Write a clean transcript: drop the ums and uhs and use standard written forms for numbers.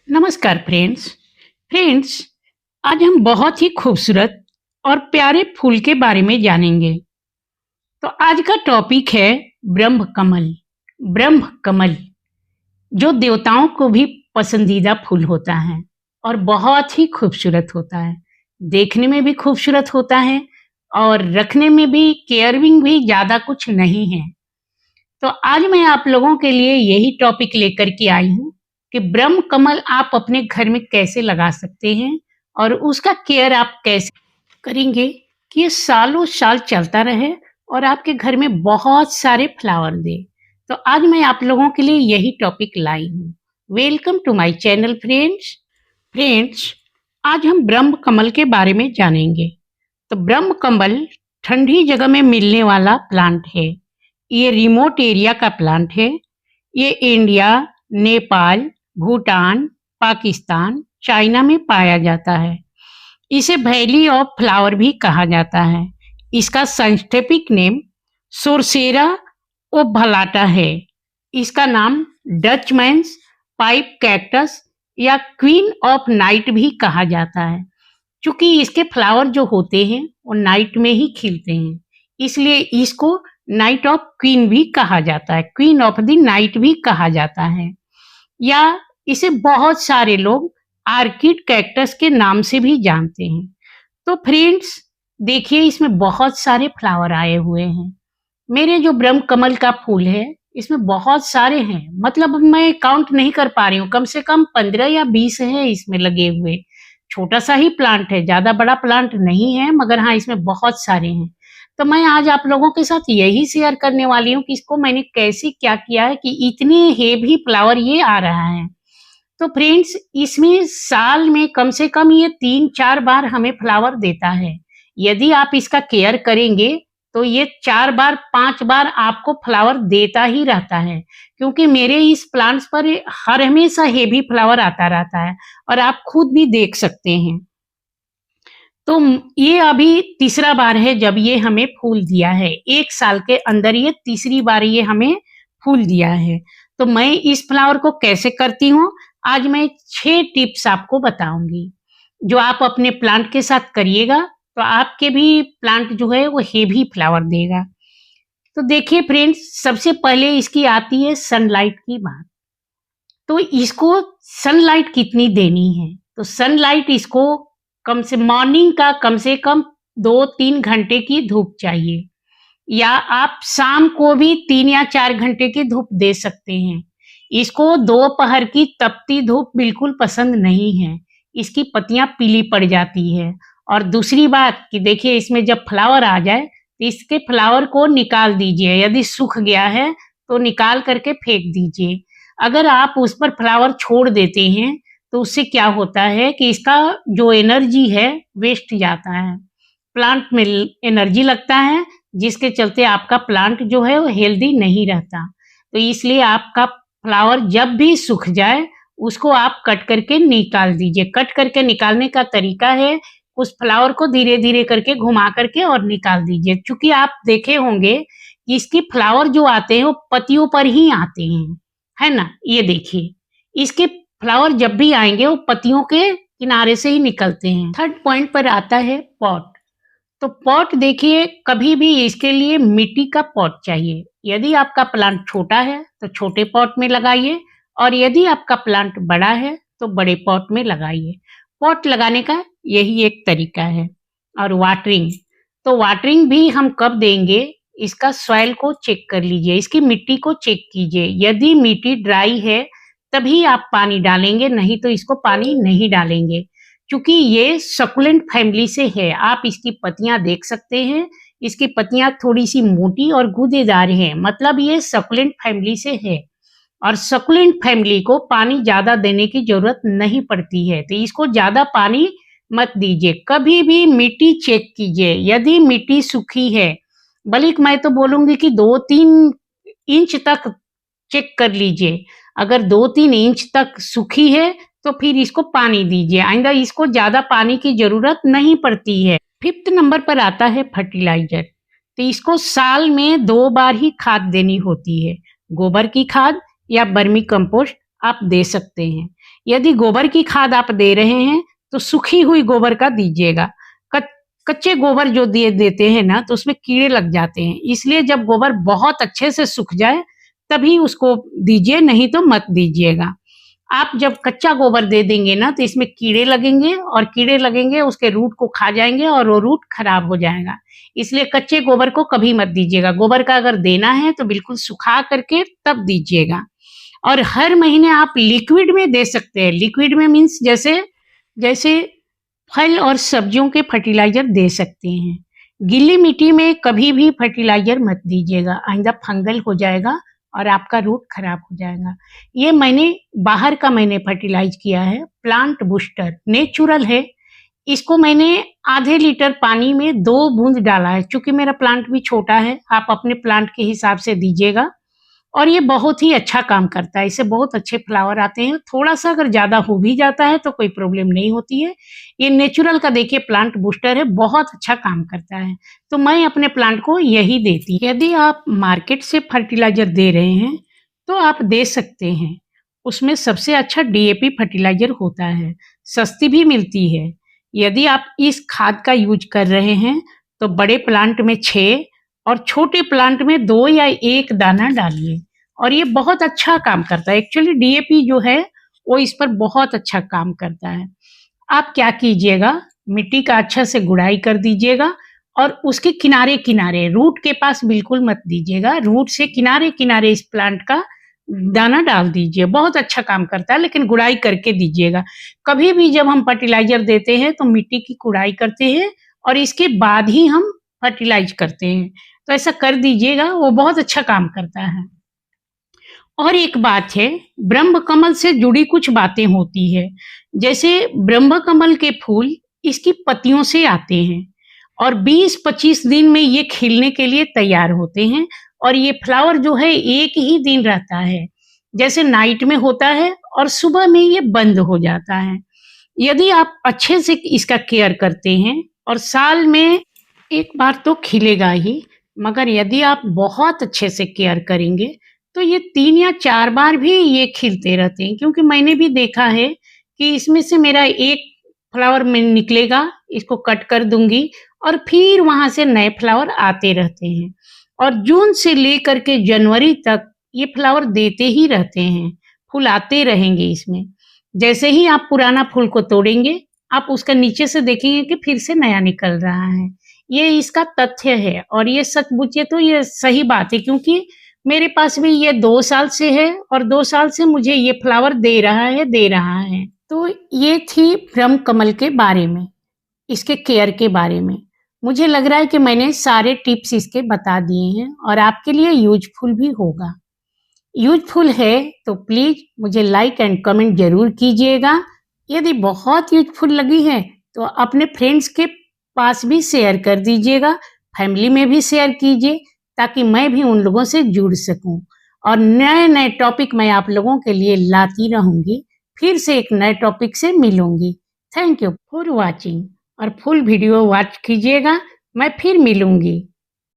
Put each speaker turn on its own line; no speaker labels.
नमस्कार फ्रेंड्स, आज हम बहुत ही खूबसूरत और प्यारे फूल के बारे में जानेंगे। तो आज का टॉपिक है ब्रह्म कमल। ब्रह्म कमल जो देवताओं को भी पसंदीदा फूल होता है और बहुत ही खूबसूरत होता है। देखने में भी खूबसूरत होता है और रखने में भी केयरिंग भी ज़्यादा कुछ नहीं है। तो आज मैं आप लोगों के लिए यही टॉपिक लेकर के आई हूँ कि ब्रह्म कमल आप अपने घर में कैसे लगा सकते हैं और उसका केयर आप कैसे करेंगे कि ये सालों साल चलता रहे और आपके घर में बहुत सारे फ्लावर दे। तो आज मैं आप लोगों के लिए यही टॉपिक लाई हूँ। Welcome to my channel friends, आज हम ब्रह्म कमल के बारे में जानेंगे। तो ब्रह्म कमल ठंडी जगह में मिलने वाला प्लांट है। ये रिमोट एरिया का प्लांट है। ये इंडिया, नेपाल, भूटान, पाकिस्तान, चाइना में पाया जाता है। इसे वैली ऑफ फ्लावर भी कहा जाता है। इसका साइंटिफिक नेम सोरसेरा ओभलाटा है। इसका नाम डचमैन्स पाइप कैक्टस या क्वीन ऑफ नाइट भी कहा जाता है। क्योंकि इसके फ्लावर जो होते हैं वो नाइट में ही खिलते हैं, इसलिए इसको नाइट ऑफ क्वीन भी कहा जाता है, क्वीन ऑफ द नाइट भी कहा जाता है। या इसे बहुत सारे लोग आर्किड कैक्टस के नाम से भी जानते हैं। तो फ्रेंड्स देखिए, इसमें बहुत सारे फ्लावर आए हुए हैं। मेरे जो ब्रह्म कमल का फूल है इसमें बहुत सारे हैं, मतलब मैं काउंट नहीं कर पा रही हूँ, कम से कम 15 या 20 है इसमें लगे हुए। छोटा सा ही प्लांट है, ज्यादा बड़ा प्लांट नहीं है, मगर हाँ इसमें बहुत सारे हैं। तो मैं आज आप लोगों के साथ यही शेयर करने वाली हूँ कि इसको मैंने कैसे क्या किया है कि इतने हेवी फ्लावर ये आ रहा है। तो फ्रेंड्स इसमें साल में कम से कम ये 3-4 बार हमें फ्लावर देता है। यदि आप इसका केयर करेंगे तो ये 4 बार 5 बार आपको फ्लावर देता ही रहता है, क्योंकि मेरे इस प्लांट्स पर हर हमेशा हेवी फ्लावर आता रहता है और आप खुद भी देख सकते हैं। तो ये अभी तीसरा बार है जब ये हमें फूल दिया है। 1 साल के अंदर ये तीसरी बार ये हमें फूल दिया है। तो मैं इस फ्लावर को कैसे करती हूँ, आज मैं 6 टिप्स आपको बताऊंगी, जो आप अपने प्लांट के साथ करिएगा तो आपके भी प्लांट जो है वो हेवी फ्लावर देगा। तो देखिए फ्रेंड्स, सबसे पहले इसकी आती है सनलाइट की बात। तो इसको सनलाइट कितनी देनी है, तो सनलाइट इसको मॉर्निंग का कम से कम 2-3 घंटे की धूप चाहिए, या आप शाम को भी 3 या 4 घंटे की धूप दे सकते हैं। इसको दोपहर की तपती धूप बिल्कुल पसंद नहीं है, इसकी पत्तियां पीली पड़ जाती है। और दूसरी बात कि देखिए, इसमें जब फ्लावर आ जाए तो इसके फ्लावर को निकाल दीजिए। यदि सूख गया है तो निकाल करके फेंक दीजिए। अगर आप उस पर फ्लावर छोड़ देते हैं तो उससे क्या होता है कि इसका जो एनर्जी है वेस्ट जाता है, प्लांट में एनर्जी लगता है, जिसके चलते आपका प्लांट जो है वो हेल्दी नहीं रहता। तो इसलिए आपका फ्लावर जब भी सूख जाए उसको आप कट करके निकाल दीजिए। कट करके निकालने का तरीका है, उस फ्लावर को धीरे धीरे करके घुमा करके और निकाल दीजिए। क्योंकि आप देखे होंगे कि इसके फ्लावर जो आते हैं वो पत्तियों पर ही आते हैं, है ना। ये देखिए, इसके फ्लावर जब भी आएंगे वो पत्तियों के किनारे से ही निकलते हैं। थर्ड पॉइंट पर आता है पॉट। तो पॉट देखिए, कभी भी इसके लिए मिट्टी का पॉट चाहिए। यदि आपका प्लांट छोटा है तो छोटे पॉट में लगाइए, और यदि आपका प्लांट बड़ा है तो बड़े पॉट में लगाइए। पॉट लगाने का यही एक तरीका है। और वाटरिंग, तो वाटरिंग भी हम कब देंगे, इसका सॉइल को चेक कर लीजिए, इसकी मिट्टी को चेक कीजिए। यदि मिट्टी ड्राई है तभी आप पानी डालेंगे, नहीं तो इसको पानी नहीं डालेंगे। क्योंकि ये सकुलेंट फैमिली से है। आप इसकी पत्तियां देख सकते हैं, इसकी पत्तियां थोड़ी सी मोटी और गूदेदार हैं, मतलब ये सकुलेंट फैमिली से है। और सकुलेंट फैमिली को पानी ज्यादा देने की जरूरत नहीं पड़ती है, तो इसको ज्यादा पानी मत दीजिए। कभी भी मिट्टी चेक कीजिए, यदि मिट्टी सूखी है, बल्कि मैं तो बोलूंगी कि 2-3 इंच तक चेक कर लीजिए। अगर 2-3 इंच तक सूखी है तो फिर इसको पानी दीजिए, आइंदा इसको ज्यादा पानी की जरूरत नहीं पड़ती है। 5th नंबर पर आता है फर्टिलाइजर। तो इसको साल में 2 बार ही खाद देनी होती है। गोबर की खाद या वर्मी कंपोस्ट आप दे सकते हैं। यदि गोबर की खाद आप दे रहे हैं तो सूखी हुई गोबर का दीजिएगा। कच्चे गोबर जो दिए देते हैं ना तो उसमें कीड़े लग जाते हैं, इसलिए जब गोबर बहुत अच्छे से सूख जाए तभी उसको दीजिए, नहीं तो मत दीजिएगा। आप जब कच्चा गोबर दे देंगे ना तो इसमें कीड़े लगेंगे और कीड़े लगेंगे उसके रूट को खा जाएंगे और वो रूट खराब हो जाएगा। इसलिए कच्चे गोबर को कभी मत दीजिएगा। गोबर का अगर देना है तो बिल्कुल सुखा करके तब दीजिएगा। और हर महीने आप लिक्विड में दे सकते हैं। लिक्विड में मीन्स जैसे जैसे फल और सब्जियों के फर्टिलाइजर दे सकते हैं। गीली मिट्टी में कभी भी फर्टिलाइजर मत दीजिएगा, आइंदा फंगल हो जाएगा और आपका रूट खराब हो जाएगा। ये बाहर का मैंने फर्टिलाइज किया है, प्लांट बूस्टर नेचुरल है। इसको मैंने आधे लीटर पानी में 2 बूंद डाला है। चूंकि मेरा प्लांट भी छोटा है, आप अपने प्लांट के हिसाब से दीजिएगा। और ये बहुत ही अच्छा काम करता है, इससे बहुत अच्छे फ्लावर आते हैं। थोड़ा सा अगर ज्यादा हो भी जाता है तो कोई प्रॉब्लम नहीं होती है। ये नेचुरल का देखिए प्लांट बूस्टर है, बहुत अच्छा काम करता है। तो मैं अपने प्लांट को यही देती हूँ। यदि आप मार्केट से फर्टिलाइजर दे रहे हैं तो आप दे सकते हैं। उसमें सबसे अच्छा डीएपी फर्टिलाइजर होता है, सस्ती भी मिलती है। यदि आप इस खाद का यूज कर रहे हैं तो बड़े प्लांट में 6 और छोटे प्लांट में 2 या 1 दाना डालिए और ये बहुत अच्छा काम करता है। एक्चुअली डीएपी जो है वो इस पर बहुत अच्छा काम करता है। आप क्या कीजिएगा, मिट्टी का अच्छा से गुड़ाई कर दीजिएगा और उसके किनारे किनारे, रूट के पास बिल्कुल मत दीजिएगा, रूट से किनारे किनारे इस प्लांट का दाना डाल दीजिए। बहुत अच्छा काम करता है, लेकिन गुड़ाई करके दीजिएगा। कभी भी जब हम फर्टिलाइजर देते हैं तो मिट्टी की गुड़ाई करते हैं और इसके बाद ही हम फर्टिलाइज करते हैं। तो ऐसा कर दीजिएगा, वो बहुत अच्छा काम करता है। और एक बात है, ब्रह्म कमल से जुड़ी कुछ बातें होती है। जैसे ब्रह्म कमल के फूल इसकी पत्तियों से आते हैं और 20-25 दिन में ये खिलने के लिए तैयार होते हैं और ये फ्लावर जो है एक ही दिन रहता है, जैसे नाइट में होता है और सुबह में ये बंद हो जाता है। यदि आप अच्छे से इसका केयर करते हैं और साल में एक बार तो खिलेगा ही, मगर यदि आप बहुत अच्छे से केयर करेंगे तो ये 3 या 4 बार भी ये खिलते रहते हैं। क्योंकि मैंने भी देखा है कि इसमें से मेरा एक फ्लावर में निकलेगा, इसको कट कर दूंगी और फिर वहां से नए फ्लावर आते रहते हैं और जून से लेकर के जनवरी तक ये फ्लावर देते ही रहते हैं, फूल आते रहेंगे इसमें। जैसे ही आप पुराना फूल को तोड़ेंगे, आप उसका नीचे से देखेंगे कि फिर से नया निकल रहा है। ये इसका तथ्य है और ये सच पूछिए तो ये सही बात है, क्योंकि मेरे पास भी ये 2 साल से है और 2 साल से मुझे ये फ्लावर दे रहा है। तो ये थी ब्रह्म कमल के बारे में, इसके केयर के बारे में। मुझे लग रहा है कि मैंने सारे टिप्स इसके बता दिए हैं और आपके लिए यूजफुल भी होगा। यूजफुल है तो प्लीज मुझे लाइक एंड कमेंट जरूर कीजिएगा। यदि बहुत यूजफुल लगी है तो अपने फ्रेंड्स के पास भी शेयर कर दीजिएगा, फैमिली में भी शेयर कीजिए, ताकि मैं भी उन लोगों से जुड़ सकूं और नए नए टॉपिक मैं आप लोगों के लिए लाती रहूंगी। फिर से एक नए टॉपिक से मिलूंगी। थैंक यू फॉर वॉचिंग और फुल वीडियो वॉच कीजिएगा। मैं फिर मिलूंगी।